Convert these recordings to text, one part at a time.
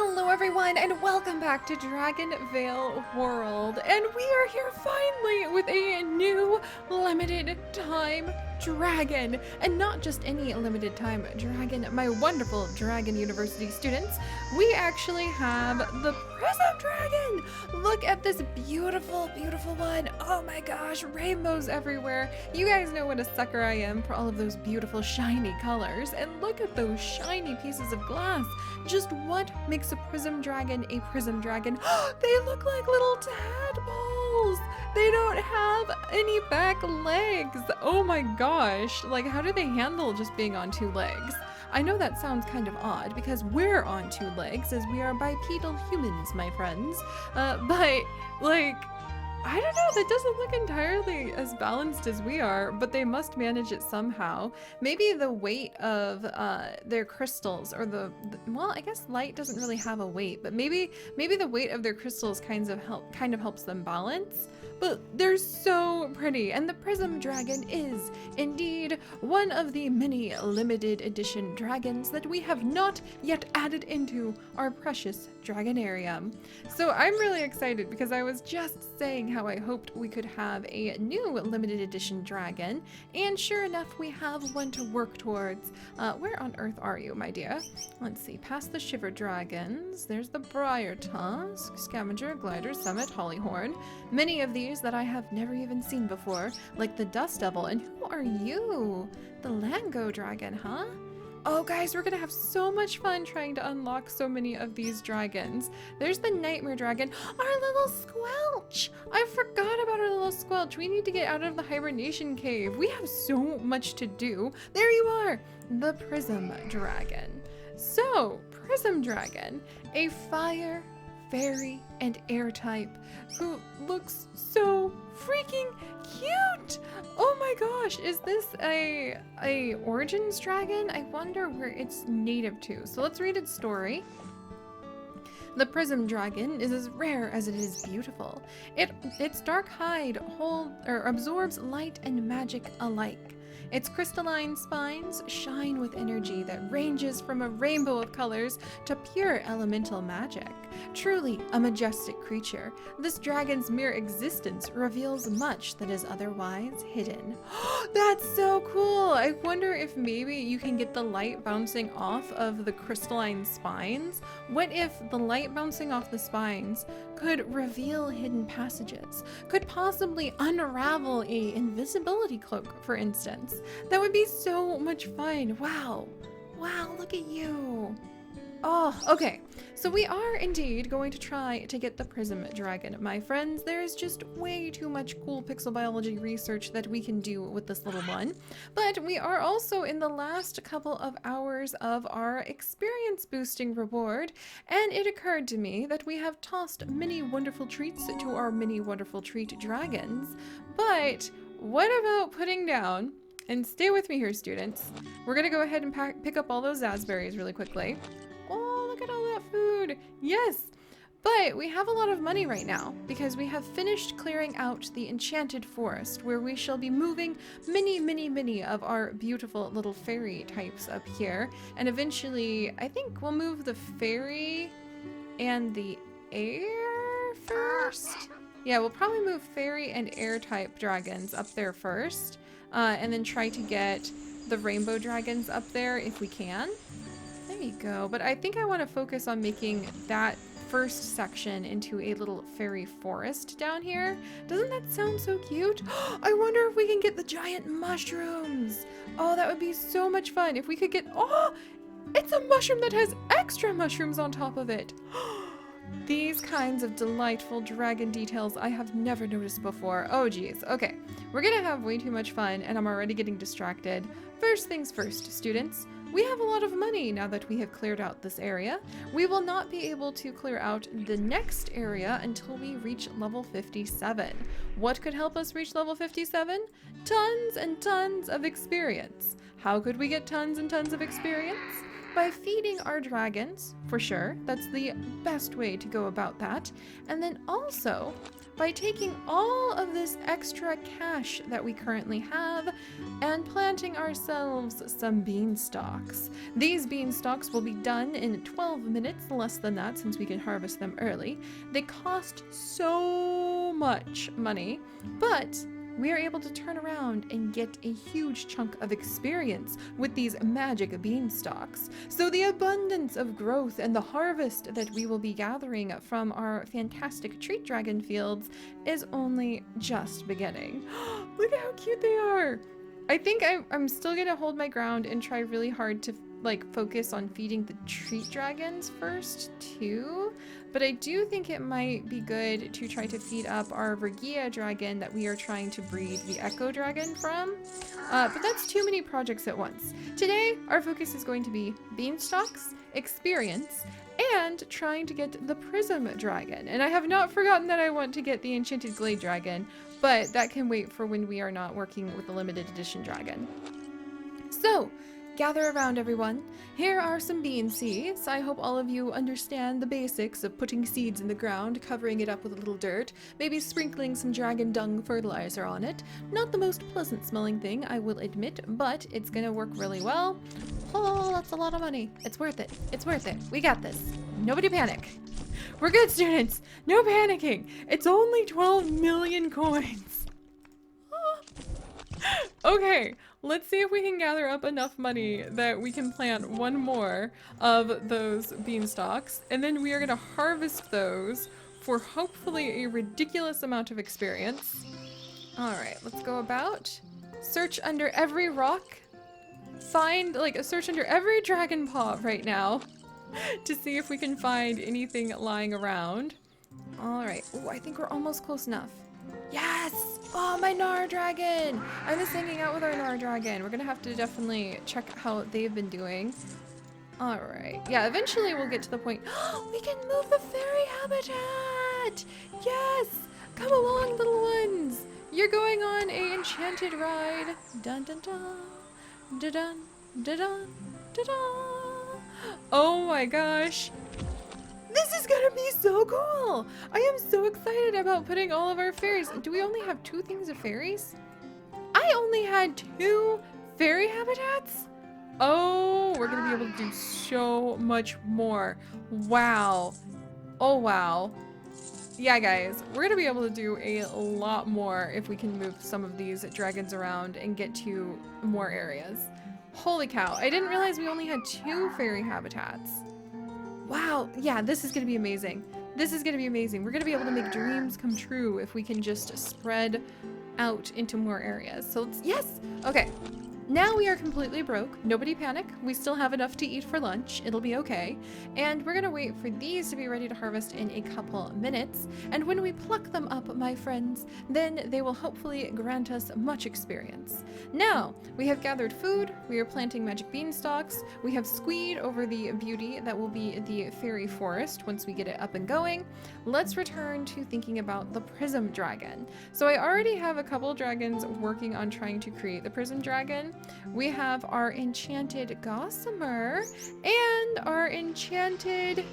Hello everyone and welcome back to DragonVale World, and we are here finally with a new limited time dragon, and not just any limited time dragon, my wonderful Dragon University students. We actually have the Prism Dragon. Look at this beautiful one. Oh my gosh, rainbows everywhere. You guys know what a sucker I am for all of those beautiful shiny colors, and look at those shiny pieces of glass. Just what makes a prism dragon a prism dragon? They look like little tadpoles. They don't have any back legs. Oh my gosh. Like, how do they handle just being on two legs? I know that sounds kind of odd because we're on two legs as we are bipedal humans, my friends. But like, I don't know, that doesn't look entirely as balanced as we are, but they must manage it somehow. Maybe the weight of their crystals, or well, I guess light doesn't really have a weight, but maybe the weight of their crystals kind of helps them balance. But they're so pretty, and the Prism Dragon is indeed one of the many limited edition dragons that we have not yet added into our precious Dragonarium. So I'm really excited because I was just saying how I hoped we could have a new limited edition dragon, and sure enough we have one to work towards. Where on earth are you, my dear? Let's see, past the Shiver Dragons, there's the Briar Tusk, Scavenger, Glider, Summit, Hollyhorn. Many of these that I have never even seen before, like the Dust Devil. And who are you? The Lango Dragon, huh? Oh guys, we're gonna have so much fun trying to unlock so many of these dragons. There's the Nightmare Dragon, our little Squelch! I forgot about our little Squelch. We need to get out of the hibernation cave. We have so much to do. There you are, the Prism Dragon. So, Prism Dragon, a fire, fairy, and air type who looks so freaking cute. Oh my gosh, is this a origins dragon? I wonder where it's native to. So let's read its story. The Prism Dragon is as rare as it is beautiful. Its dark hide absorbs light and magic alike. Its crystalline spines shine with energy that ranges from a rainbow of colors to pure elemental magic. Truly a majestic creature, this dragon's mere existence reveals much that is otherwise hidden. That's so cool! I wonder if maybe you can get the light bouncing off of the crystalline spines. What if the light bouncing off the spines could reveal hidden passages? Could possibly unravel a invisibility cloak, for instance? That would be so much fun. Wow. Wow, look at you. Oh, okay. So we are indeed going to try to get the Prism Dragon, my friends. There is just way too much cool pixel biology research that we can do with this little one. But we are also in the last couple of hours of our experience boosting reward, and it occurred to me that we have tossed many wonderful treats to our many wonderful treat dragons. But what about putting down, and stay with me here, students. We're gonna go ahead and pick up all those raspberries really quickly. Oh, look at all that food. Yes, but we have a lot of money right now because we have finished clearing out the enchanted forest where we shall be moving many of our beautiful little fairy types up here. And eventually, I think we'll move the fairy and the air first. Yeah, we'll probably move fairy and air type dragons up there first. And then try to get the rainbow dragons up there if we can. There you go. But I think I want to focus on making that first section into a little fairy forest down here. Doesn't that sound so cute? I wonder if we can get the giant mushrooms. Oh, that would be so much fun if we could get... Oh, it's a mushroom that has extra mushrooms on top of it. These kinds of delightful dragon details I have never noticed before. Oh geez, okay. We're gonna have way too much fun and I'm already getting distracted. First things first, students. We have a lot of money now that we have cleared out this area. We will not be able to clear out the next area until we reach level 57. What could help us reach level 57? Tons and tons of experience. How could we get tons and tons of experience? By feeding our dragons, for sure. That's the best way to go about that. And then also by taking all of this extra cash that we currently have and planting ourselves some beanstalks. These beanstalks will be done in 12 minutes, less than that since we can harvest them early. They cost so much money, but we are able to turn around and get a huge chunk of experience with these magic beanstalks. So the abundance of growth and the harvest that we will be gathering from our fantastic treat dragon fields is only just beginning. Look at how cute they are! I think I'm still gonna hold my ground and try really hard to focus on feeding the treat dragons first too, but I do think it might be good to try to feed up our Vergia dragon that we are trying to breed the Echo dragon from, but that's too many projects at once. Today our focus is going to be beanstalks, experience, and trying to get the prism dragon. And I have not forgotten that I want to get the enchanted glade dragon, but that can wait for when we are not working with the limited edition dragon. So gather around, everyone. Here are some bean seeds. I hope all of you understand the basics of putting seeds in the ground, covering it up with a little dirt, maybe sprinkling some dragon dung fertilizer on it. Not the most pleasant smelling thing, I will admit, but it's gonna work really well. Oh, that's a lot of money. It's worth it. It's worth it. We got this. Nobody panic. We're good, students. No panicking. It's only 12 million coins. Okay, let's see if we can gather up enough money that we can plant one more of those beanstalks, and then we are gonna harvest those for hopefully a ridiculous amount of experience. All right, let's go about. Search under every rock. Find, search under every dragon paw right now to see if we can find anything lying around. All right, ooh, I think we're almost close enough. Yes! Oh, my Nar dragon! I miss hanging out with our Nar dragon. We're gonna have to definitely check how they've been doing. All right, yeah, eventually we'll get to the point. We can move the fairy habitat! Yes! Come along, little ones! You're going on a enchanted ride. Dun dun dun. Dun dun dun dun dun dun. Oh my gosh. This is gonna be so cool! I am so excited about putting all of our fairies. Do we only have 2 things of fairies? I only had 2 fairy habitats? Oh, we're gonna be able to do so much more. Wow. Oh, wow. Yeah, guys, we're gonna be able to do a lot more if we can move some of these dragons around and get to more areas. Holy cow, I didn't realize we only had 2 fairy habitats. Wow, yeah, this is gonna be amazing. This is gonna be amazing. We're gonna be able to make dreams come true if we can just spread out into more areas. So let's, yes, okay. Now we are completely broke. Nobody panic. We still have enough to eat for lunch. It'll be okay. And we're gonna wait for these to be ready to harvest in a couple minutes. And when we pluck them up, my friends, then they will hopefully grant us much experience. Now, we have gathered food. We are planting magic beanstalks. We have squeed over the beauty that will be the fairy forest once we get it up and going. Let's return to thinking about the prism dragon. So I already have a couple dragons working on trying to create the prism dragon. We have our enchanted gossamer and our enchanted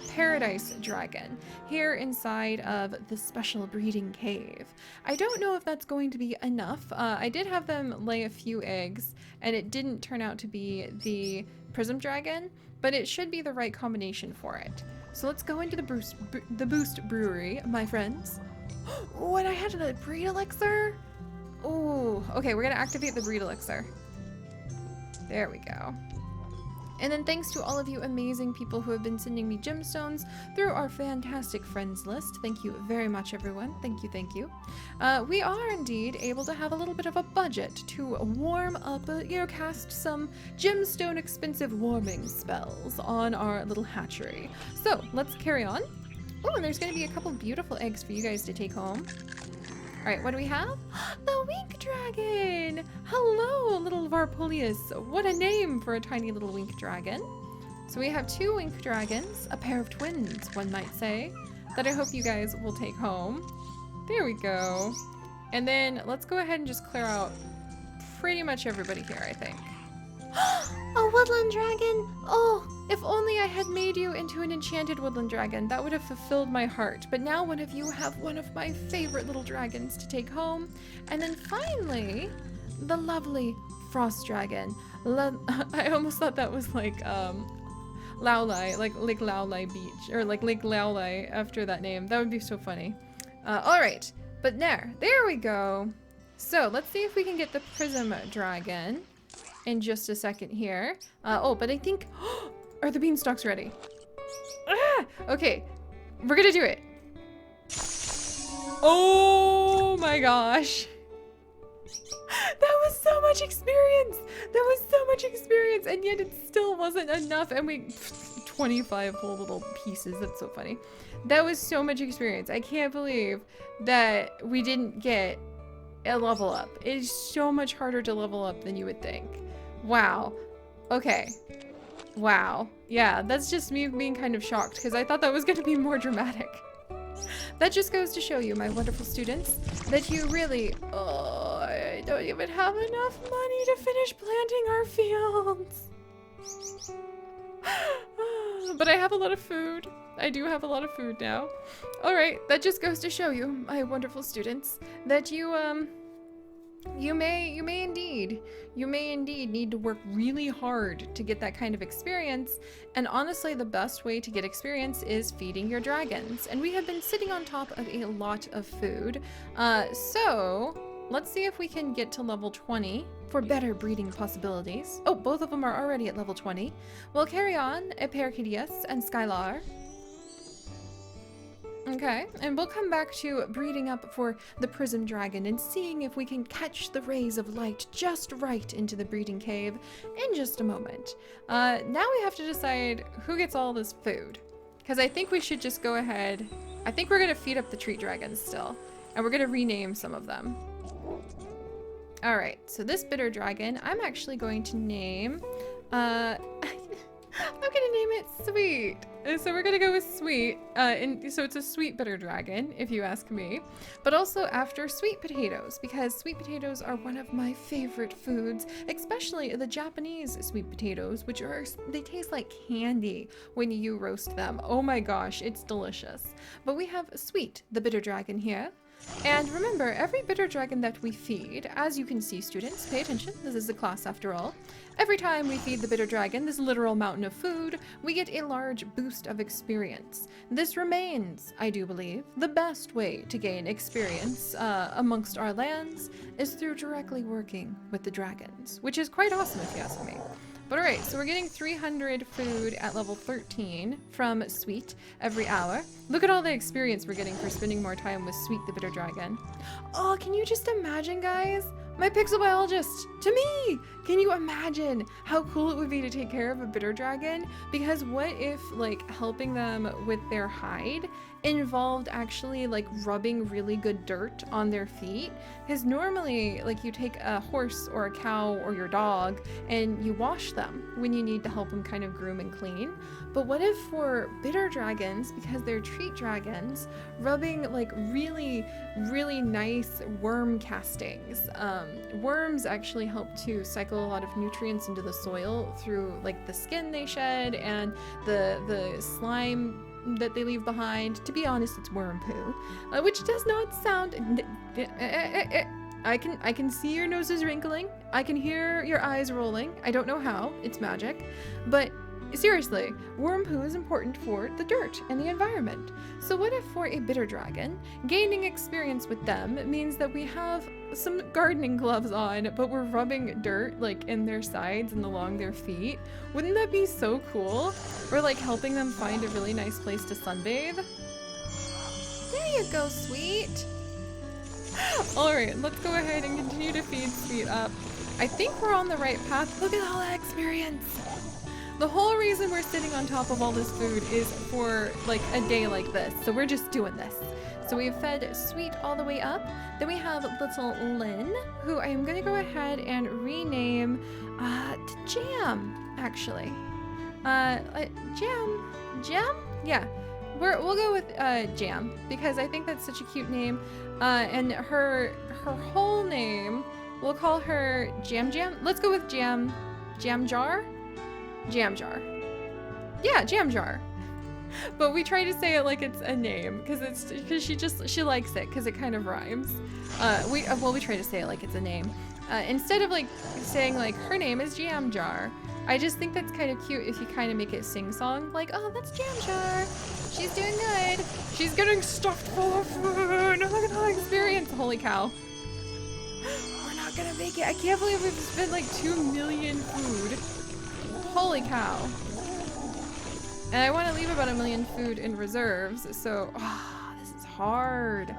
paradise dragon here inside of the special breeding cave. I don't know if that's going to be enough. I did have them lay a few eggs and it didn't turn out to be the prism dragon, but it should be the right combination for it. So let's go into the boost brewery, my friends. Oh, and I had a breed elixir. Oh, okay, we're gonna activate the breed elixir. There we go. And then thanks to all of you amazing people who have been sending me gemstones through our fantastic friends list. Thank you very much, everyone. Thank you, thank you. We are indeed able to have a little bit of a budget to warm up, cast some gemstone expensive warming spells on our little hatchery. So let's carry on. Oh, and there's gonna be a couple beautiful eggs for you guys to take home. All right, what do we have? The wink dragon! Hello, little Varpulius. What a name for a tiny little wink dragon. So we have 2 wink dragons, a pair of twins, one might say, that I hope you guys will take home. There we go. And then let's go ahead and just clear out pretty much everybody here, I think. A woodland dragon! Oh, If only I had made you into an enchanted woodland dragon, that would have fulfilled my heart. But now one of you have one of my favorite little dragons to take home. And then finally, the lovely frost dragon. I almost thought that was like Laolai, like Lake Laolai Beach, or like Lake Laolai after that name. That would be so funny. All right, but there we go. So let's see if we can get the prism dragon in just a second here. Oh, but I think, are the beanstalks ready? Ah, okay, we're gonna do it. Oh my gosh. That was so much experience. That was so much experience, and yet it still wasn't enough. And we, 25 whole little pieces. That's so funny. That was so much experience. I can't believe that we didn't get a level up. It is so much harder to level up than you would think. Wow. Okay. Wow. Yeah, that's just me being kind of shocked because I thought that was going to be more dramatic. That just goes to show you, my wonderful students, that you really, I don't even have enough money to finish planting our fields. But I have a lot of food. I do have a lot of food now. All right, that just goes to show you, my wonderful students, that you may indeed need to work really hard to get that kind of experience. And honestly, the best way to get experience is feeding your dragons. And we have been sitting on top of a lot of food. So let's see if we can get to level 20 for better breeding possibilities. Oh, both of them are already at level 20. We'll carry on Perikidius and Skylar. Okay, and we'll come back to breeding up for the prism dragon and seeing if we can catch the rays of light just right into the breeding cave in just a moment. Now we have to decide who gets all this food, because I think we should just go ahead. I think we're going to feed up the treat dragons still, and we're going to rename some of them. All right, so this bitter dragon, I'm actually going to name, I'm gonna name it Sweet. So we're gonna go with Sweet. And so it's a sweet bitter dragon, if you ask me. But also after sweet potatoes, because sweet potatoes are one of my favorite foods, especially the Japanese sweet potatoes, which they taste like candy when you roast them. Oh my gosh, it's delicious. But we have Sweet, the bitter dragon here. And remember, every bitter dragon that we feed, as you can see, students, pay attention, this is a class after all. Every time we feed the bitter dragon this literal mountain of food, we get a large boost of experience. This remains, I do believe, the best way to gain experience amongst our lands is through directly working with the dragons, which is quite awesome if you ask me. But alright, so we're getting 300 food at level 13 from Sweet every hour. Look at all the experience we're getting for spending more time with Sweet the bitter dragon. Oh, can you just imagine, guys? My pixel biologist, to me! Can you imagine how cool it would be to take care of a bitter dragon? Because what if, like, helping them with their hide involved actually, like, rubbing really good dirt on their feet? Because normally, like, you take a horse or a cow or your dog and you wash them when you need to help them kind of groom and clean. But what if for bitter dragons, because they're treat dragons, rubbing like really, really nice worm castings. Worms actually help to cycle a lot of nutrients into the soil through like the skin they shed and the slime that they leave behind. To be honest, it's worm poo, which does not sound... I can see your noses wrinkling. I can hear your eyes rolling. I don't know how. It's magic. But seriously, worm poo is important for the dirt and the environment. So what if for a bitter dragon, gaining experience with them means that we have some gardening gloves on, but we're rubbing dirt like in their sides and along their feet? Wouldn't that be so cool? Or like helping them find a really nice place to sunbathe? There you go, Sweet. All right, let's go ahead and continue to feed Sweet up. I think we're on the right path. Look at all that experience. The whole reason we're sitting on top of all this food is for like a day like this. So we're just doing this. So we've fed Sweet all the way up. Then we have little Lynn, who I am gonna go ahead and rename to Jam, actually. Jam? Yeah. We'll go with Jam because I think that's such a cute name. And her whole name, we'll call her Jam Jam. Let's go with Jam Jar. Jam Jar. Yeah, jam jar. But we try to say it like it's a name because she likes it because it kind of rhymes. We try to say it like it's a name. Instead of like saying like her name is Jam Jar, I just think that's kind of cute if you kind of make it sing song, like, oh, that's Jam Jar. She's doing good. She's getting stuffed full of food. Look at that experience. Holy cow. We're not gonna make it. I can't believe we've spent like 2 million food. Holy cow. And I want to leave about 1 million food in reserves, so this is hard.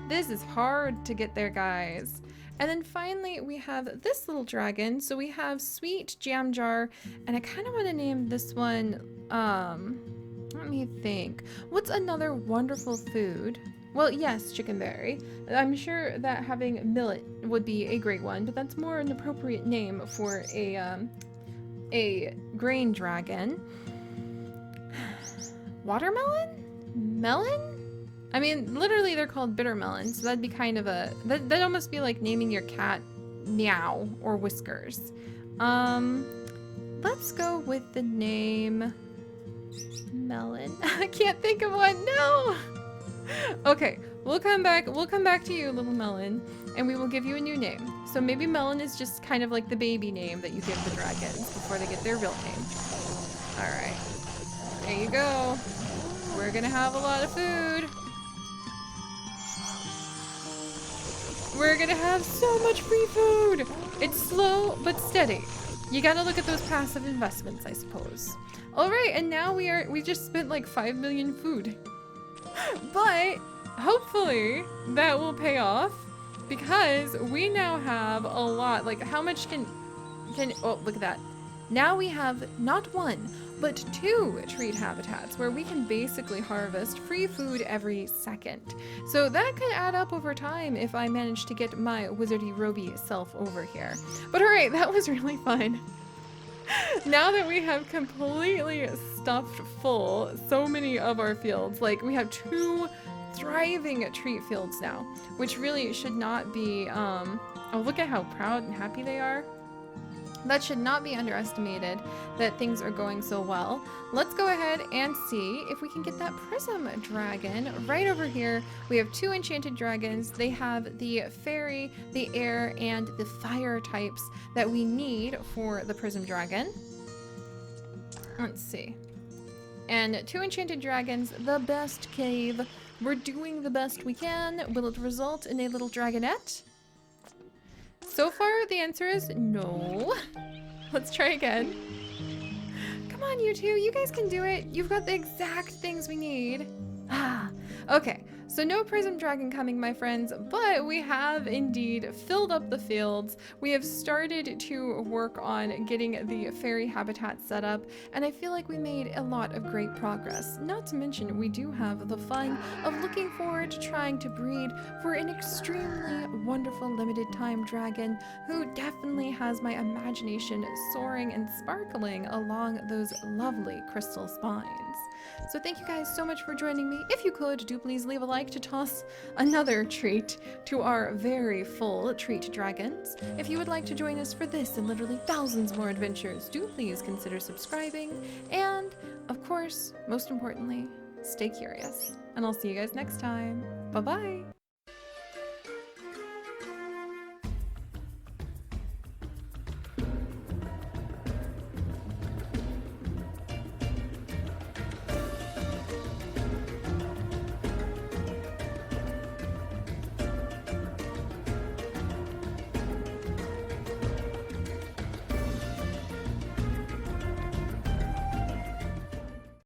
This is hard to get there, guys. And then finally, we have this little dragon. So we have Sweet Jam Jar, and I kind of want to name this one, let me think. What's another wonderful food? Well, yes, chickenberry. I'm sure that having millet would be a great one, but that's more an appropriate name for a grain dragon. Watermelon? Melon? I mean, literally they're called bitter melons, so that'd be kind of a... That'd almost be like naming your cat Meow or Whiskers. Let's go with the name... Melon. I can't think of one, no! Okay, we'll come back to you, little Melon, and we will give you a new name. So maybe Melon is just kind of like the baby name that you give the dragons before they get their real name. Alright. There you go. We're gonna have a lot of food. We're gonna have so much free food. It's slow but steady. You gotta look at those passive investments, I suppose. All right, and now we just spent like 5 million food. But hopefully that will pay off because we now have a lot. Like how much can oh, look at that. Now we have not 1, but 2 treat habitats where we can basically harvest free food every second. So that could add up over time if I manage to get my wizardy roby self over here. But all right, that was really fun. Now that we have completely stuffed full so many of our fields, like we have 2 thriving treat fields now, which really should not be, oh, look at how proud and happy they are. That should not be underestimated that things are going so well. Let's go ahead and see if we can get that prism dragon right over here. We have 2 enchanted dragons. They have the fairy, the air, and the fire types that we need for the prism dragon. Let's see. And 2 enchanted dragons, the best cave. We're doing the best we can. Will it result in a little dragonette? So far, the answer is no. Let's try again. Come on, you 2. You guys can do it. You've got the exact things we need. Okay. So no prism dragon coming, my friends, but we have indeed filled up the fields. We have started to work on getting the fairy habitat set up, and I feel like we made a lot of great progress. Not to mention, we do have the fun of looking forward to trying to breed for an extremely wonderful limited time dragon who definitely has my imagination soaring and sparkling along those lovely crystal spines. So thank you guys so much for joining me. If you could, do please leave a like to toss another treat to our very full treat dragons. If you would like to join us for this and literally thousands more adventures, do please consider subscribing. And of course, most importantly, stay curious. And I'll see you guys next time. Bye-bye.